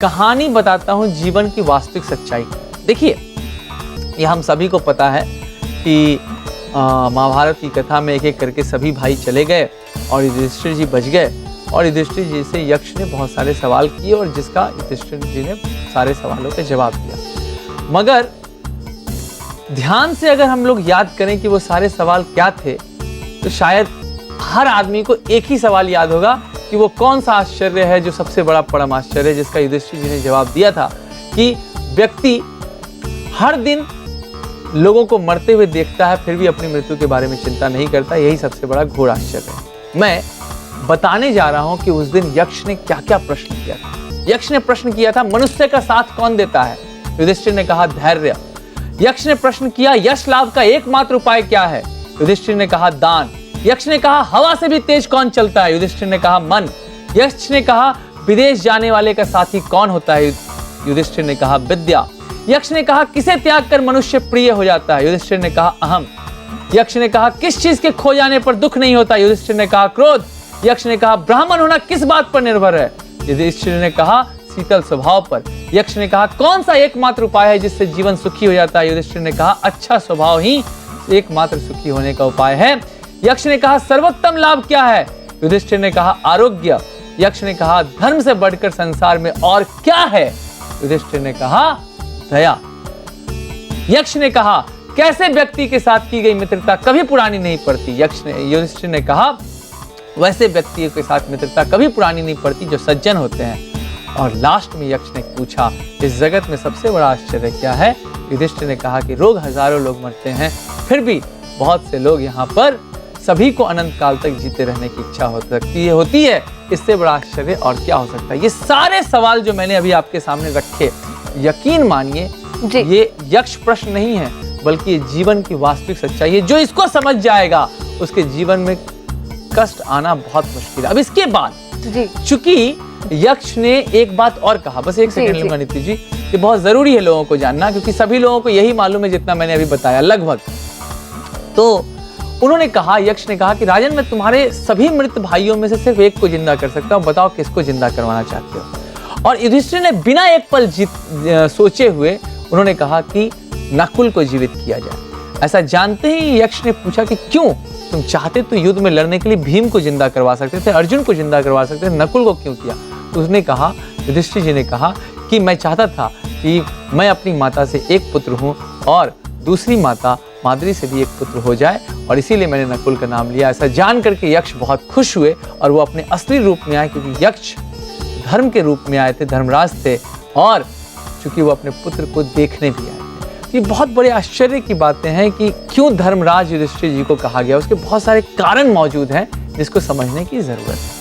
कहानी बताता हूँ जीवन की वास्तविक सच्चाई। देखिए, ये हम सभी को पता है कि महाभारत की कथा में एक एक करके सभी भाई चले गए और युधिष्ठिर जी बच गए और युधिष्ठिर जी से यक्ष ने बहुत सारे सवाल किए और जिसका युधिष्ठिर जी ने सारे सवालों का जवाब दिया। मगर ध्यान से अगर हम लोग याद करें कि वो सारे सवाल क्या थे, तो शायद हर आदमी को एक ही सवाल याद होगा कि वो कौन सा आश्चर्य है जो सबसे बड़ा परम आश्चर्य है, जिसका युधिष्ठिर जी ने जवाब दिया था कि व्यक्ति हर दिन लोगों को मरते हुए देखता है फिर भी अपनी मृत्यु के बारे में चिंता नहीं करता। यही सबसे बड़ा घोर आश्चर्य है। मैं बताने जा रहा हूं कि उस दिन यक्ष ने क्या क्या प्रश्न किया था। यक्ष ने प्रश्न किया था, मनुष्य का साथ कौन देता है? युधिष्ठिर ने कहा, धैर्य। यक्ष ने प्रश्न किया, यश लाभ का एकमात्र उपाय क्या है? युधिष्ठिर ने कहा, दान। यक्ष ने कहा, हवा से भी तेज कौन चलता है? युधिष्ठिर ने कहा, मन। यक्ष ने कहा, विदेश जाने वाले का साथी कौन होता है? युधिष्ठिर ने कहा, विद्या। यक्ष ने कहा, किसे त्याग कर मनुष्य प्रिय हो जाता है? युधिष्ठिर ने कहा, अहम। यक्ष ने कहा, किस चीज के खो जाने पर दुख नहीं होता? युधिष्ठिर ने कहा, क्रोध। यक्ष ने कहा, ब्राह्मण होना किस बात पर निर्भर है? युधिष्ठिर ने कहा, शीतल स्वभाव पर। यक्ष ने कहा, कौन सा एकमात्र उपाय है जिससे जीवन सुखी हो जाता है? युधिष्ठिर ने कहा, अच्छा स्वभाव ही एकमात्र सुखी होने का उपाय है। यक्ष ने कहा, सर्वोत्तम लाभ क्या है? युधिष्ठिर ने कहा, आरोग्य। यक्ष ने कहा, धर्म से बढ़कर संसार में और क्या है? युधिष्ठिर ने कहा, दया। यक्ष ने कहा, कैसे व्यक्ति के साथ की गई मित्रता कभी पुरानी नहीं पड़ती? युधिष्ठिर ने कहा, वैसे व्यक्तियों के साथ मित्रता कभी पुरानी नहीं पड़ती जो सज्जन होते हैं। और लास्ट में यक्ष ने पूछा, इस जगत में सबसे बड़ा आश्चर्य क्या है? युधिष्ठिर ने कहा कि रोग हजारों लोग मरते हैं, फिर भी बहुत से लोग यहाँ पर सभी को अनंत काल तक जीते रहने की इच्छा होती है। इससे बड़ा आश्चर्य और क्या हो सकता है? ये सारे सवाल जो मैंने अभी आपके सामने रखे, यकीन मानिए ये यक्ष प्रश्न नहीं है, बल्कि ये जीवन की वास्तविक सच्चाई है। जो इसको समझ जाएगा उसके जीवन में कष्ट आना बहुत मुश्किल है। अब इसके बाद चूंकि यक्ष ने एक बात और कहा, बस एक सेकंड लूंगा नीति जी, ये बहुत जरूरी है लोगों को जानना, क्योंकि सभी लोगों को यही मालूम है जितना मैंने अभी बताया लगभग। तो उन्होंने कहा, यक्ष ने कहा कि राजन, मैं तुम्हारे सभी मृत भाइयों में से सिर्फ एक को जिंदा कर सकता हूं, बताओ किसको जिंदा करवाना चाहते हो? और युधिष्ठिर ने बिना एक पल सोचे हुए उन्होंने कहा कि नकुल को जीवित किया जाए। ऐसा जानते ही यक्ष ने पूछा कि क्यों? तुम चाहते तो युद्ध में लड़ने के लिए भीम को जिंदा करवा सकते थे, अर्जुन को जिंदा करवा सकते थे, नकुल को क्यों किया? उसने कहा, युधिष्ठिर जी ने कहा कि मैं चाहता था कि मैं अपनी माता से एक पुत्र हूं और दूसरी माता माद्री से भी एक पुत्र हो जाए, और इसीलिए मैंने नकुल का नाम लिया। ऐसा जान करके यक्ष बहुत खुश हुए और वो अपने असली रूप में आए, क्योंकि यक्ष धर्म के रूप में आए थे, धर्मराज थे, और चूंकि वो अपने पुत्र को देखने भी आए थे। ये बहुत बड़े आश्चर्य की बातें हैं कि क्यों धर्मराज युधिष्ठिर जी को कहा गया। उसके बहुत सारे कारण मौजूद हैं जिसको समझने की जरूरत है।